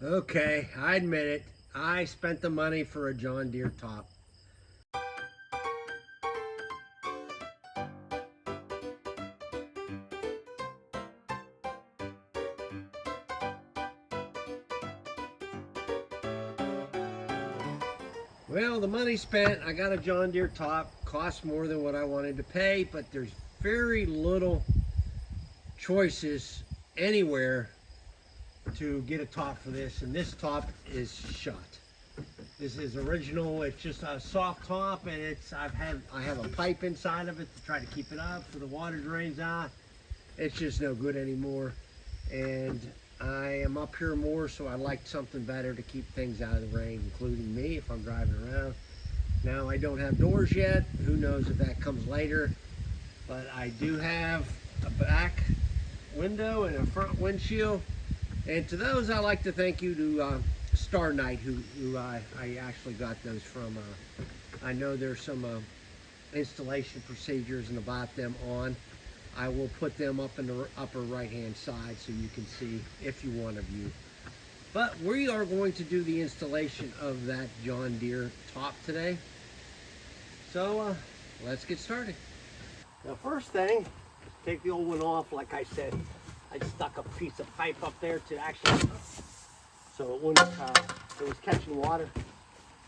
Okay, I admit it. I spent the money for a John Deere top. Well, the money spent, I got a John Deere top. Cost more than what I wanted to pay, but there's very little choices anywhere to get a top for this, and this top is shot. This is original. It's just a soft top, and I have a pipe inside of it to try to keep it up so the water drains out. It's just no good anymore, and I am up here more, so I like something better to keep things out of the rain, including me if I'm driving around. Now, I don't have doors yet. Who knows if that comes later, but I do have a back window and a front windshield. And to those, I like to thank you to Star Knight, who I actually got those from. I know there's some installation procedures and about them on. I will put them up in the upper right hand side so you can see if you want to view. But we are going to do the installation of that John Deere top today. So let's get started. Now, first thing, take the old one off. Like I said, I stuck a piece of pipe up there to actually, so it wouldn't, it was catching water.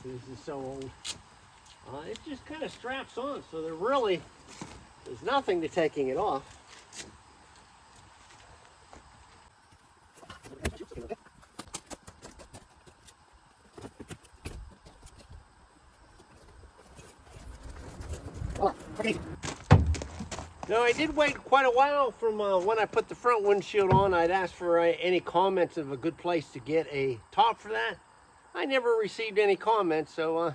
This is so old. It just kind of straps on, so there's nothing to taking it off. Now, I did wait quite a while from when I put the front windshield on. I'd asked for any comments of a good place to get a top for that. I never received any comments, so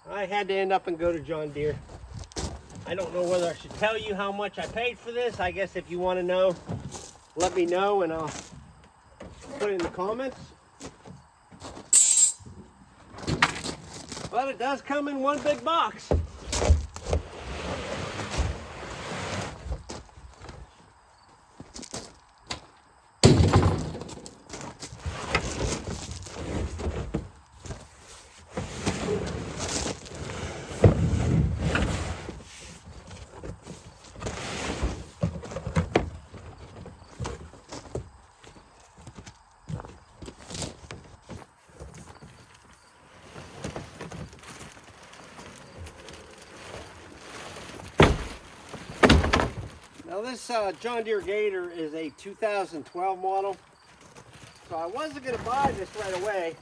I had to end up and go to John Deere. I don't know whether I should tell you how much I paid for this. I guess if you want to know, let me know and I'll put it in the comments. But it does come in one big box. Now, this John Deere Gator is a 2012 model, so I wasn't going to buy this right away,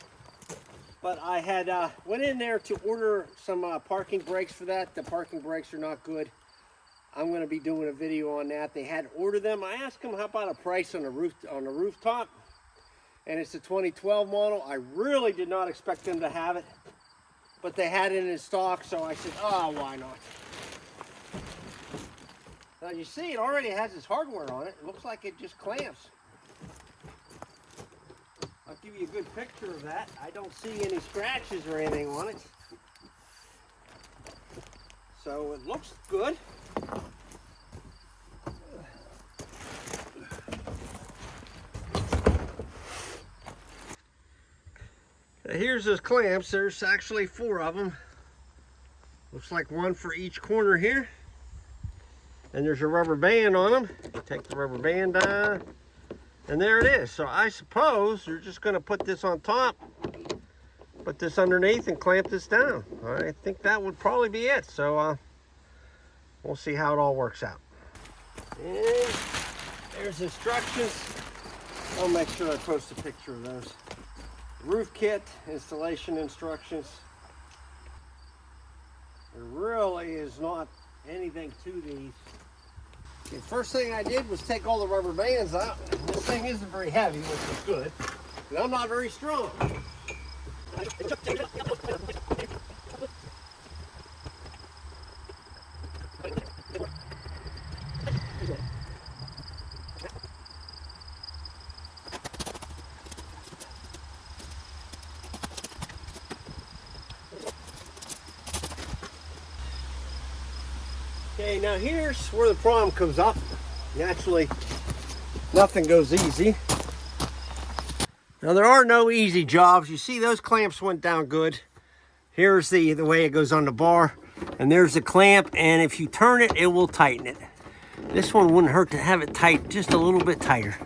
but I had went in there to order some parking brakes for that. The parking brakes are not good. I'm going to be doing a video on that. They had ordered them. I asked them how about a price on the rooftop, and it's a 2012 model. I really did not expect them to have it, but they had it in stock, so I said, oh, why not? Now, you see it already has its hardware on it. It looks like it just clamps. I'll give you a good picture of that. I don't see any scratches or anything on it. So it looks good. Now, here's those clamps. There's actually 4 of them. Looks like one for each corner here. And there's a rubber band on them. You take the rubber band down, and there it is. So I suppose you're just going to put this on top, put this underneath, and clamp this down. I think that would probably be it. So we'll see how it all works out. And there's instructions. I'll make sure I post a picture of those. Roof kit, installation instructions. There really is not anything to these. The first thing I did was take all the rubber bands out. This thing isn't very heavy, which is good, but I'm not very strong. Okay, now here's where the problem comes up. Naturally, nothing goes easy. Now there are no easy jobs. You see those clamps went down good. Here's the way it goes on the bar, and there's the clamp, and if you turn it, it will tighten it. This one wouldn't hurt to have it tight, just a little bit tighter.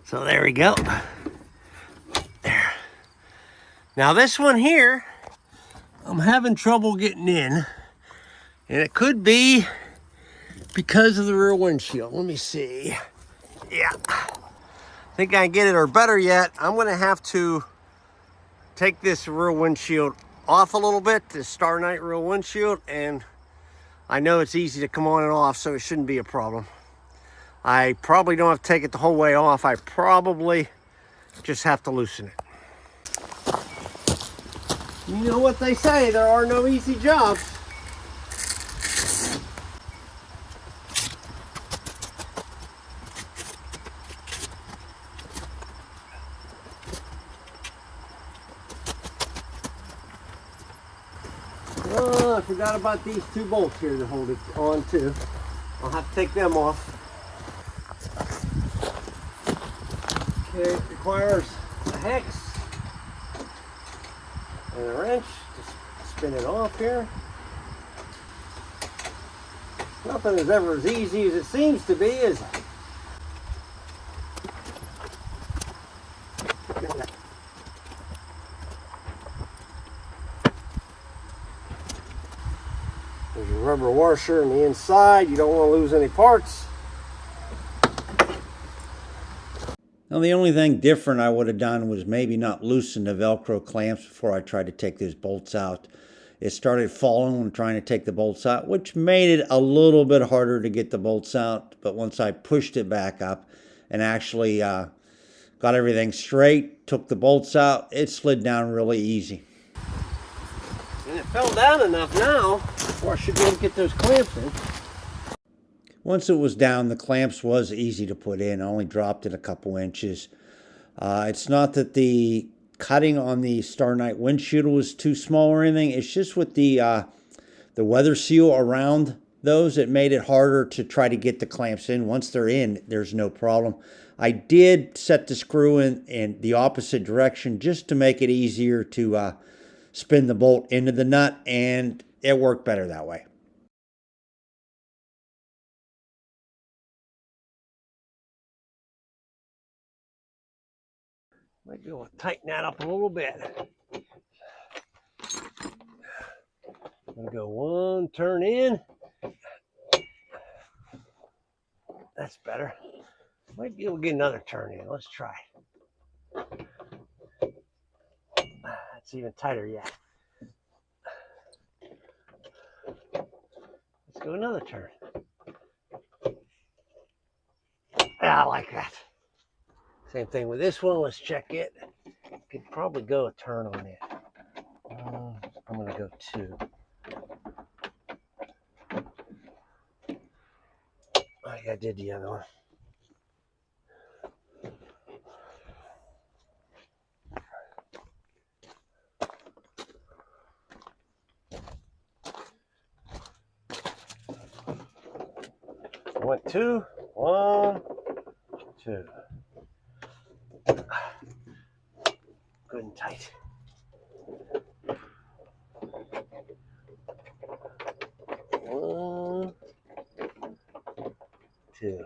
So there we go. There. Now this one here, I'm having trouble getting in, and it could be because of the rear windshield. Let me see. Yeah, I think I can get it, or better yet, I'm gonna have to take this rear windshield off a little bit, this Star Night rear windshield, and I know it's easy to come on and off, so it shouldn't be a problem. I probably don't have to take it the whole way off. I probably just have to loosen it. You know what they say, there are no easy jobs. Oh, I forgot about these two bolts here to hold it on too. I'll have to take them off. Okay, it requires a hex and a wrench to spin it off here. Nothing is ever as easy as it seems to be, is it? There's your rubber washer on the inside. You don't want to lose any parts. Now the only thing different I would have done was maybe not loosen the Velcro clamps before I tried to take those bolts out. It started falling when trying to take the bolts out, which made it a little bit harder to get the bolts out. But once I pushed it back up and actually got everything straight, took the bolts out, it slid down really easy. And it fell down enough now where I should be able to get those clamps in. Once it was down, the clamps was easy to put in. I only dropped it a couple inches. It's not that the cutting on the Star Night windshield was too small or anything. It's just with the weather seal around those, it made it harder to try to get the clamps in. Once they're in, there's no problem. I did set the screw in the opposite direction just to make it easier to spin the bolt into the nut, and it worked better that way. Might be able to tighten that up a little bit. I'm gonna go one turn in. That's better. Might be able to get another turn in. Let's try. That's even tighter yet. Let's go another turn. I like that. Same thing with this one. Let's check it. Could probably go a turn on it. I'm gonna go 2. Like I did the other one. I went 2, 1, 2. Good and tight. 1, 2.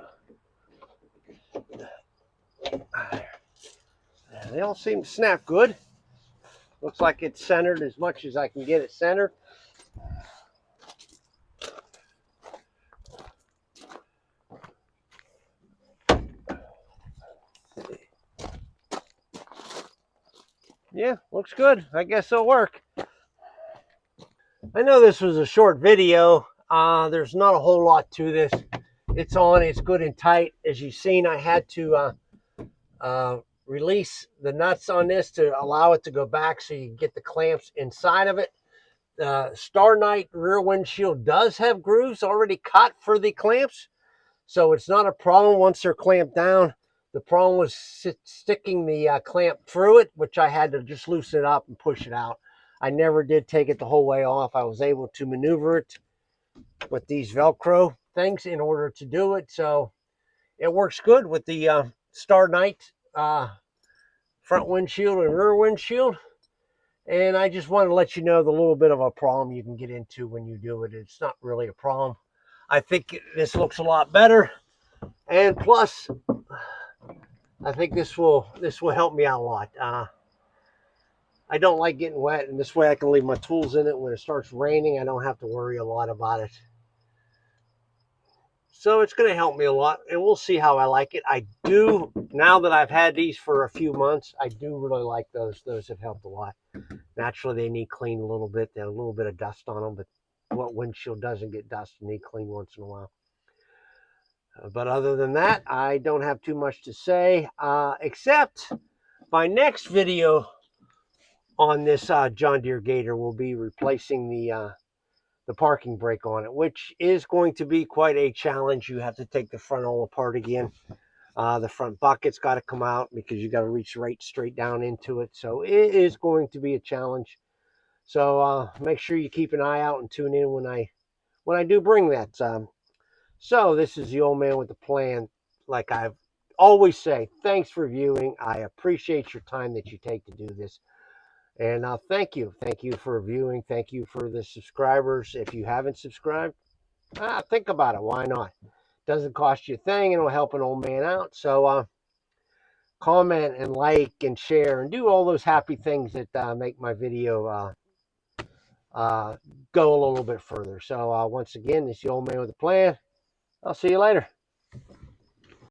They all seem to snap good. Looks like it's centered as much as I can get it centered. Yeah, looks good. I guess it'll work. I know this was a short video. There's not a whole lot to this. It's on, it's good and tight. As you've seen, I had to release the nuts on this to allow it to go back so you can get the clamps inside of it. The Star Night rear windshield does have grooves already cut for the clamps, so it's not a problem once they're clamped down. The problem was sticking the clamp through it, which I had to just loosen it up and push it out. I never did take it the whole way off. I was able to maneuver it with these Velcro things in order to do it. So it works good with the Star Night front windshield and rear windshield. And I just want to let you know the little bit of a problem you can get into when you do it. It's not really a problem. I think this looks a lot better. And plus, I think this will help me out a lot. I don't like getting wet, and this way I can leave my tools in it. When it starts raining, I don't have to worry a lot about it. So it's going to help me a lot, and we'll see how I like it. I do, now that I've had these for a few months, I do really like those. Those have helped a lot. Naturally, they need clean a little bit. They have a little bit of dust on them, but what windshield doesn't get dust and need clean once in a while. But other than that, I don't have too much to say, except my next video on this John Deere Gator will be replacing the parking brake on it, which is going to be quite a challenge. You have to take the front all apart again. The front bucket's got to come out because you got to reach right straight down into it. So it is going to be a challenge. So make sure you keep an eye out and tune in when I do bring that. So this is the old man with the plan. Like I always say, thanks for viewing. I appreciate your time that you take to do this. And thank you. Thank you for viewing. Thank you for the subscribers. If you haven't subscribed, think about it. Why not? Doesn't cost you a thing, and it'll help an old man out. So comment and like and share and do all those happy things that make my video go a little bit further. So once again, this is the old man with a plan. I'll see you later.